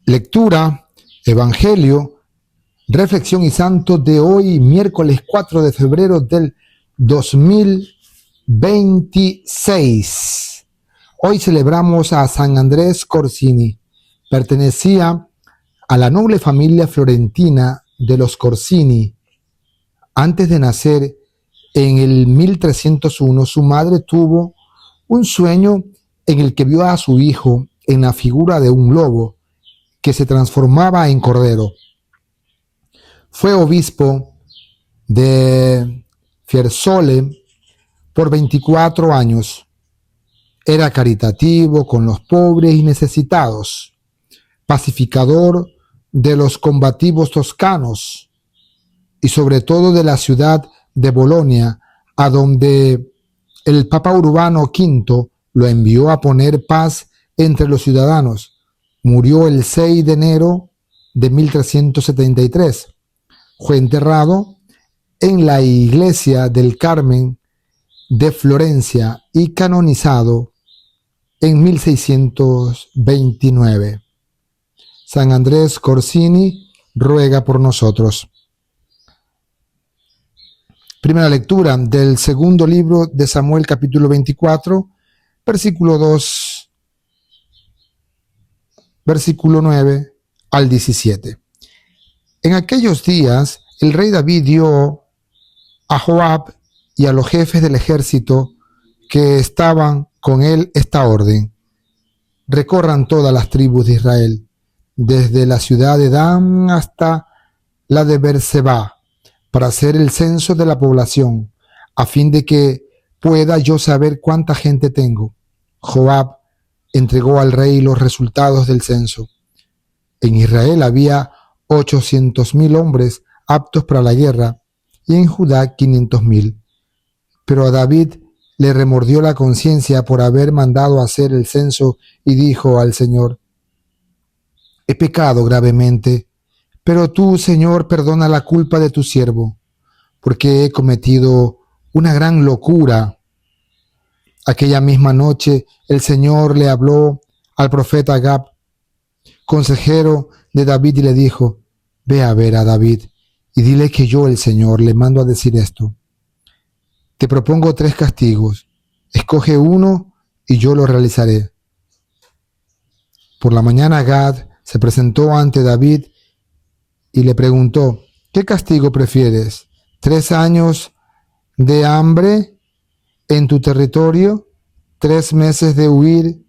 Lectura, Evangelio, reflexión y santo de hoy, miércoles 4 de febrero del 2026. Hoy celebramos a San Andrés Corsini. Pertenecía a la noble familia florentina de los Corsini. Antes de nacer, en el 1301, su madre tuvo un sueño en el que vio a su hijo en la figura de un lobo que se transformaba en cordero. Fue obispo de Fiesole por 24 años. Era caritativo con los pobres y necesitados, pacificador de los combativos toscanos y sobre todo de la ciudad de Bolonia, a donde el Papa Urbano V lo envió a poner paz entre los ciudadanos. Murió el 6 de enero de 1373. Fue enterrado en la iglesia del Carmen de Florencia y canonizado en 1629. San Andrés Corsini ruega por nosotros. Primera lectura del segundo libro de Samuel, capítulo 24, versículo 2, versículo 9 al 17. En aquellos días, el rey David dio a Joab y a los jefes del ejército que estaban con él esta orden: recorran todas las tribus de Israel, desde la ciudad de Dan hasta la de Beerseba, para hacer el censo de la población, a fin de que pueda yo saber cuánta gente tengo. Joab entregó al rey los resultados del censo. En Israel había 800,000 hombres aptos para la guerra, y en Judá 500,000. Pero a David le remordió la conciencia por haber mandado hacer el censo y dijo al Señor: he pecado gravemente, pero tú, Señor, perdona la culpa de tu siervo, porque he cometido una gran locura. Aquella misma noche el Señor le habló al profeta Gad, consejero de David, y le dijo: ve a ver a David y dile que yo, el Señor, le mando a decir esto: te propongo 3 castigos, escoge uno y yo lo realizaré. Por la mañana Gad se presentó ante David y le preguntó: ¿qué castigo prefieres? ¿3 años de hambre en tu territorio? ¿3 meses de huir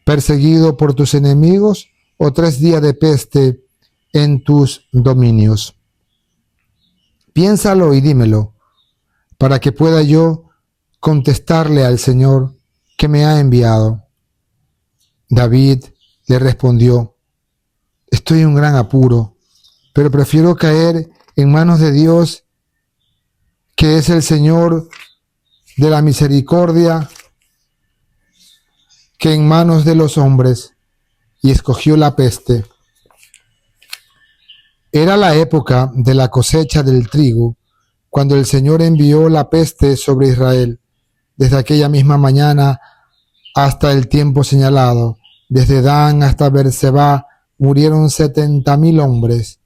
perseguido por tus enemigos? ¿O 3 días de peste en tus dominios? Piénsalo y dímelo, para que pueda yo contestarle al Señor que me ha enviado. David le respondió: estoy en un gran apuro, pero prefiero caer en manos de Dios, que es el Señor de la misericordia, que en manos de los hombres. Y escogió la peste. Era la época de la cosecha del trigo, cuando el Señor envió la peste sobre Israel. Desde aquella misma mañana hasta el tiempo señalado, desde Dan hasta Beerseba, murieron 70,000 hombres.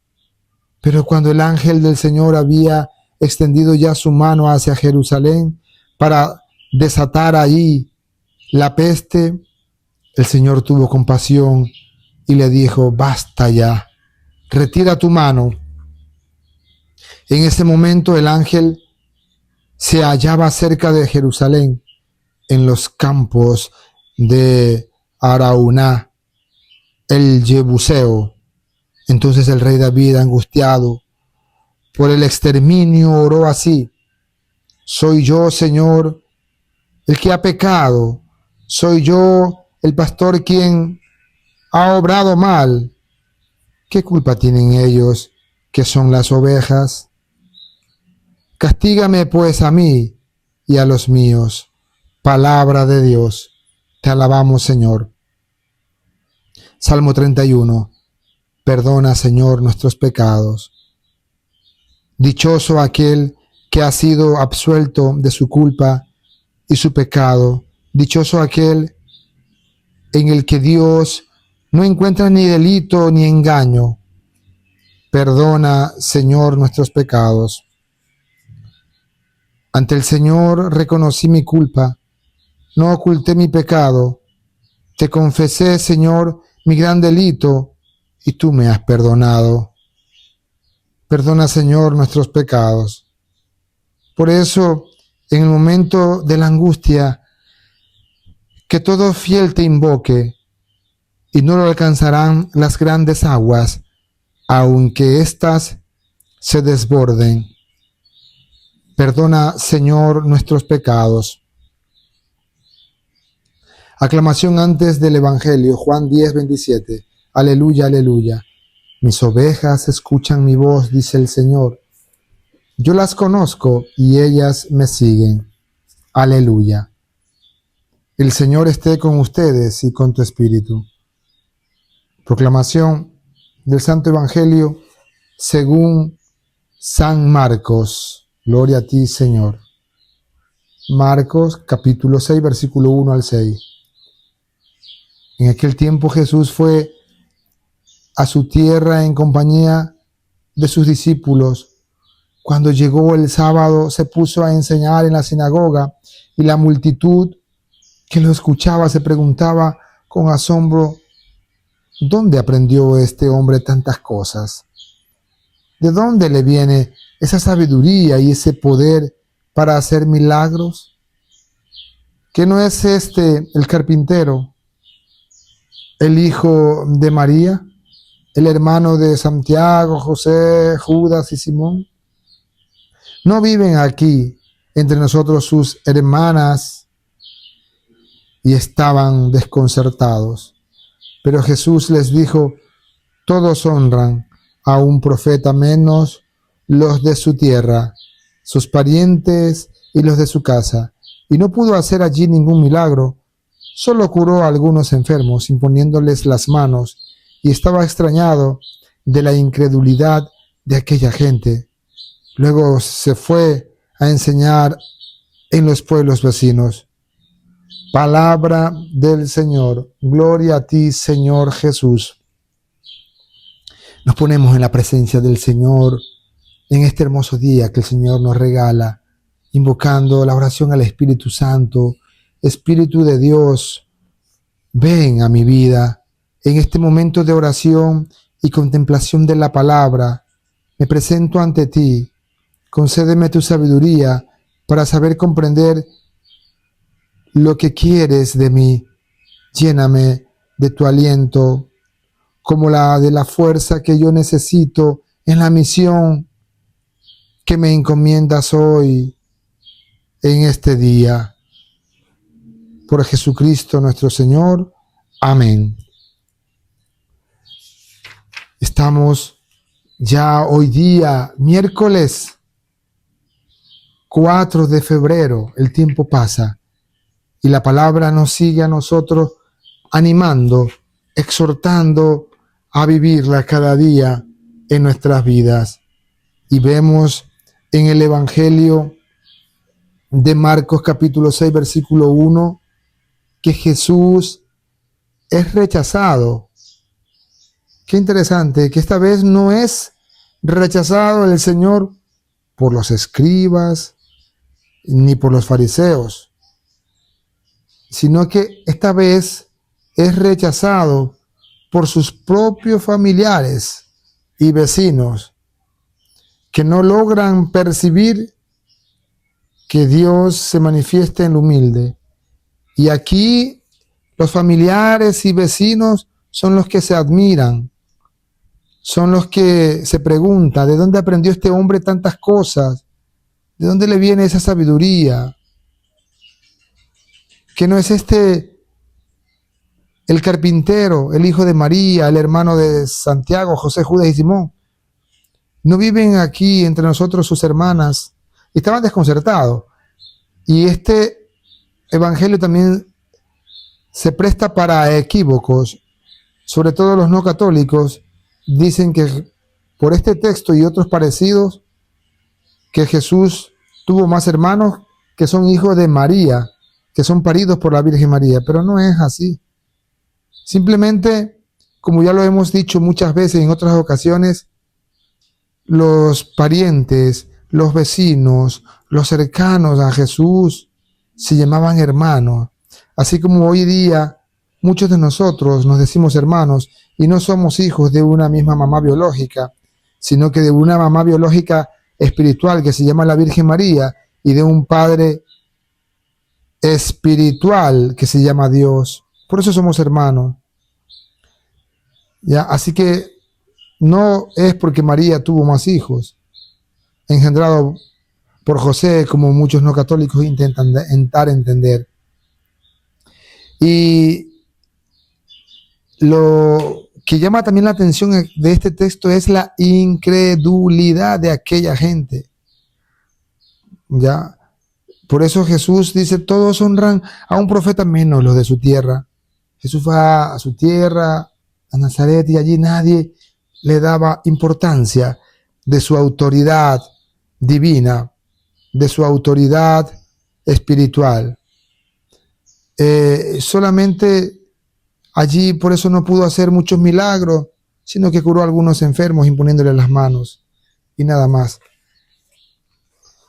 Pero cuando el ángel del Señor había extendido ya su mano hacia Jerusalén para desatar allí la peste, el Señor tuvo compasión y le dijo: basta ya, retira tu mano. En ese momento el ángel se hallaba cerca de Jerusalén, en los campos de Arauná, el Jebuseo. Entonces el rey David, angustiado por el exterminio, oró así: soy yo, Señor, el que ha pecado, soy yo el pastor quien ha obrado mal. ¿Qué culpa tienen ellos, que son las ovejas? Castígame pues a mí y a los míos. Palabra de Dios. Te alabamos, Señor. Salmo 31. Perdona, Señor, nuestros pecados. Dichoso aquel que ha sido absuelto de su culpa y su pecado. Dichoso aquel en el que Dios no encuentras ni delito ni engaño. Perdona, Señor, nuestros pecados. Ante el Señor reconocí mi culpa, no oculté mi pecado. Te confesé, Señor, mi gran delito, y tú me has perdonado. Perdona, Señor, nuestros pecados. Por eso, en el momento de la angustia, que todo fiel te invoque, y no lo alcanzarán las grandes aguas, aunque éstas se desborden. Perdona, Señor, nuestros pecados. Aclamación antes del Evangelio, Juan 10:27. Aleluya, aleluya. Mis ovejas escuchan mi voz, dice el Señor. Yo las conozco y ellas me siguen. Aleluya. El Señor esté con ustedes y con tu espíritu. Proclamación del Santo Evangelio según San Marcos. Gloria a ti, Señor. Marcos capítulo 6, versículo 1 al 6. En aquel tiempo Jesús fue a su tierra en compañía de sus discípulos. Cuando llegó el sábado, se puso a enseñar en la sinagoga, y la multitud que lo escuchaba se preguntaba con asombro: ¿dónde aprendió este hombre tantas cosas? ¿De dónde le viene esa sabiduría y ese poder para hacer milagros? ¿Que no es este el carpintero, el hijo de María, el hermano de Santiago, José, Judas y Simón? ¿No viven aquí entre nosotros sus hermanas? Y estaban desconcertados. Pero Jesús les dijo: todos honran a un profeta, menos los de su tierra, sus parientes y los de su casa. Y no pudo hacer allí ningún milagro, solo curó a algunos enfermos, imponiéndoles las manos, y estaba extrañado de la incredulidad de aquella gente. Luego se fue a enseñar en los pueblos vecinos. Palabra del Señor. Gloria a ti, Señor Jesús. Nos ponemos en la presencia del Señor en este hermoso día que el Señor nos regala, invocando la oración al Espíritu Santo. Espíritu de Dios, ven a mi vida en este momento de oración y contemplación de la palabra. Me presento ante ti. Concédeme tu sabiduría para saber comprender lo que quieres de mí. Lléname de tu aliento, como la de la fuerza que yo necesito en la misión que me encomiendas hoy, en este día. Por Jesucristo nuestro Señor. Amén. Estamos ya hoy día, miércoles 4 de febrero. El tiempo pasa y la palabra nos sigue a nosotros animando, exhortando a vivirla cada día en nuestras vidas. Y vemos en el Evangelio de Marcos capítulo 6 versículo 1 que Jesús es rechazado. Qué interesante que esta vez no es rechazado el Señor por los escribas ni por los fariseos, sino que esta vez es rechazado por sus propios familiares y vecinos, que no logran percibir que Dios se manifiesta en lo humilde. Y aquí los familiares y vecinos son los que se admiran, son los que se preguntan: ¿de dónde aprendió este hombre tantas cosas? ¿De dónde le viene esa sabiduría? ¿Que no es este el carpintero, el hijo de María, el hermano de Santiago, José, Judas y Simón? ¿No viven aquí entre nosotros sus hermanas? Y estaban desconcertados. Y este evangelio también se presta para equívocos. Sobre todo los no católicos dicen que por este texto y otros parecidos, que Jesús tuvo más hermanos que son hijos de María, que son paridos por la Virgen María. Pero no es así. Simplemente como ya lo hemos dicho muchas veces en otras ocasiones, los parientes, los vecinos, los cercanos a Jesús se llamaban hermanos. Así como hoy día muchos de nosotros nos decimos hermanos y no somos hijos de una misma mamá biológica, sino que de una mamá biológica espiritual que se llama la Virgen María y de un padre espiritual que se llama Dios. Por eso somos hermanos. ¿Ya? Así que no es porque María tuvo más hijos, engendrado por José, como muchos no católicos intentan dar a entender. Y lo que llama también la atención de este texto es la incredulidad de aquella gente. ¿Ya? Por eso Jesús dice, todos honran a un profeta menos los de su tierra. Jesús fue a su tierra, a Nazaret, y allí nadie le daba importancia de su autoridad divina, de su autoridad espiritual. Solamente allí por eso no pudo hacer muchos milagros, sino que curó a algunos enfermos imponiéndole las manos y nada más.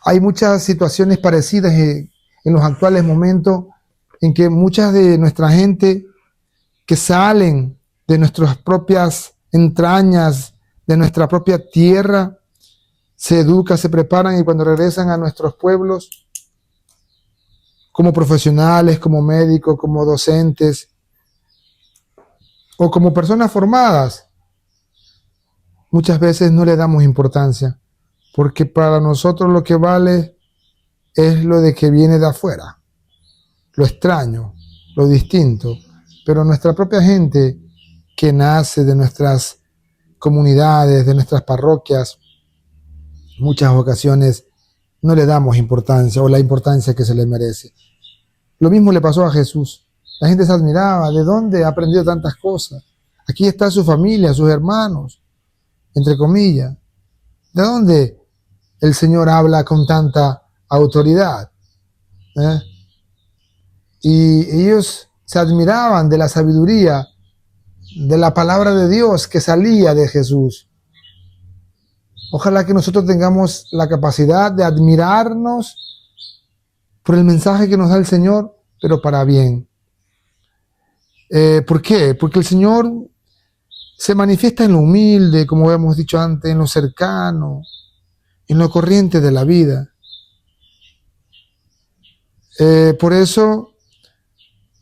Hay muchas situaciones parecidas en los actuales momentos en que muchas de nuestra gente que salen de nuestras propias entrañas, de nuestra propia tierra, se educan, se preparan y cuando regresan a nuestros pueblos, como profesionales, como médicos, como docentes o como personas formadas, muchas veces no le damos importancia, porque para nosotros lo que vale es lo de que viene de afuera, lo extraño, lo distinto, pero nuestra propia gente que nace de nuestras comunidades, de nuestras parroquias, muchas ocasiones no le damos importancia o la importancia que se le merece. Lo mismo le pasó a Jesús. La gente se admiraba, ¿de dónde ha aprendido tantas cosas? Aquí está su familia, sus hermanos, entre comillas. ¿De dónde el Señor habla con tanta autoridad? Y ellos se admiraban de la sabiduría, de la palabra de Dios que salía de Jesús. Ojalá que nosotros tengamos la capacidad de admirarnos por el mensaje que nos da el Señor, pero para bien. ¿Por qué? Porque el Señor se manifiesta en lo humilde, como hemos dicho antes, en lo cercano, en lo corriente de la vida. Por eso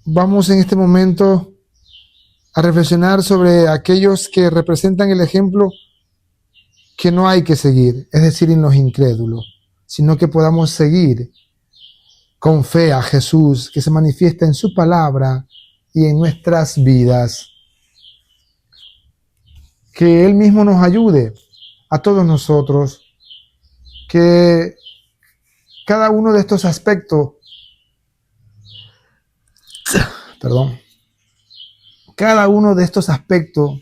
vamos en este momento a reflexionar sobre aquellos que representan el ejemplo que no hay que seguir, es decir, en los incrédulos, sino que podamos seguir con fe a Jesús, que se manifiesta en su palabra y en nuestras vidas. Que Él mismo nos ayude a todos nosotros, que cada uno de estos aspectos, cada uno de estos aspectos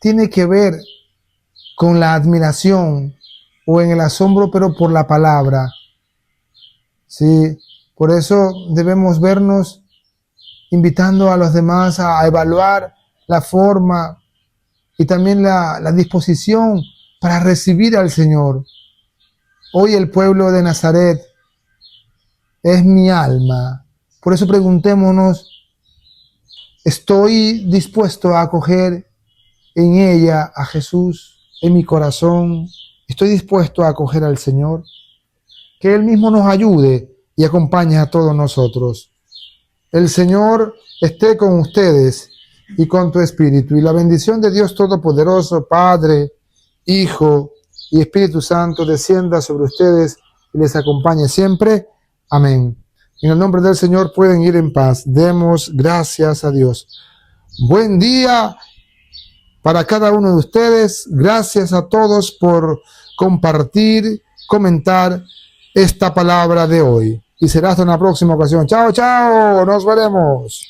tiene que ver con la admiración o en el asombro, pero por la palabra. Sí, por eso debemos vernos invitando a los demás a evaluar la forma y también la disposición para recibir al Señor. Hoy el pueblo de Nazaret es mi alma. Por eso preguntémonos, ¿estoy dispuesto a acoger en ella a Jesús? En mi corazón, ¿estoy dispuesto a acoger al Señor? Que Él mismo nos ayude y acompañe a todos nosotros. El Señor esté con ustedes y con tu espíritu. Y la bendición de Dios Todopoderoso, Padre, Hijo y Espíritu Santo, descienda sobre ustedes y les acompañe siempre. Amén. En el nombre del Señor pueden ir en paz. Demos gracias a Dios. Buen día para cada uno de ustedes. Gracias a todos por compartir, comentar esta palabra de hoy. Y será hasta una próxima ocasión. Chao, chao. Nos veremos.